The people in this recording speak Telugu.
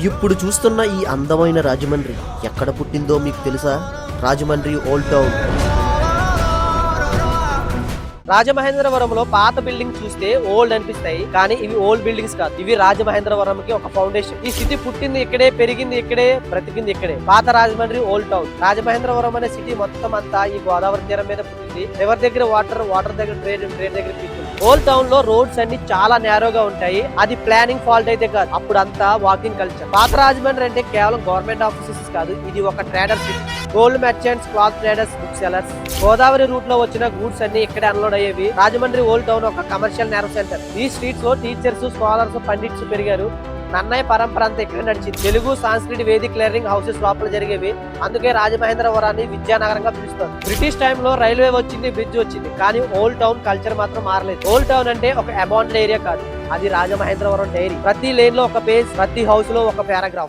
ఇప్పుడు చూస్తున్న ఈ అందమైన రాజమండ్రి ఎక్కడ పుట్టిందో మీకు తెలుసా? Rajahmundry old town. రాజమహేంద్రవరంలో పాత బిల్డింగ్ చూస్తే ఓల్డ్ అనిపిస్తాయి, కానీ ఇవి ఓల్డ్ బిల్డింగ్స్ కాదు. ఇవి రాజమహేంద్రవరంకి ఒక ఫౌండేషన్. ఈ సిటీ పుట్టింది ఇక్కడే, పెరిగింది ఇక్కడే, బ్రతికింది ఇక్కడే. పాత రాజమండ్రి ఓల్డ్ టౌన్. రాజమహేంద్రవరం అనే సిటీ మొత్తం అంతా ఈ గోదావరి తీరం మీద పుట్టింది. రివర్ దగ్గర వాటర్ దగ్గర ట్రేడ్ దగ్గర పీపుల్. ఓల్డ్ టౌన్ లో రోడ్స్ అన్ని చాలా నేరోగా ఉంటాయి. అది ప్లానింగ్ ఫాల్ట్ అయితే కాదు, అప్పుడు అంతా వాకింగ్ కల్చర్. పాత రాజమండ్రి అంటే కేవలం గవర్నమెంట్ ఆఫీసెస్ కాదు, ఇది ఒక trader city. Gold merchants, cloth traders, book sellers. Godavari route లో వచ్చిన గూడ్స్ అన్ని ఇక్కడే అన్లోడ్ అయ్యేవి. రాజమండ్రి ఓల్డ్ టౌన్ ఒక కమర్షియల్ నేరో సెంటర్. ఈ స్ట్రీట్స్ లో టీచర్స్, స్కాలర్స్, పండిట్స్ పెరిగారు. నన్నయ్య పరంపర అంతా ఇక్కడ నడిచింది. Telugu, Sanskrit, Vedic learning houses లోపల జరిగేవి. అందుకే రాజమహేంద్రవరాన్ని విద్యానగరంగా పిలుస్తారు. బ్రిటిష్ టైంలో రైల్వే వచ్చింది, బ్రిడ్జ్ వచ్చింది, కానీ ఓల్డ్ టౌన్ కల్చర్ మాత్రం మారలేదు. ఓల్డ్ టౌన్ అంటే ఒక అబాండెడ్ ఏరియా కాదు, అది రాజమహేంద్రవరం డైరీ. ప్రతి లేన్ లో ఒక పేజ్, ప్రతి హౌస్ లో ఒక పారాగ్రాఫ్.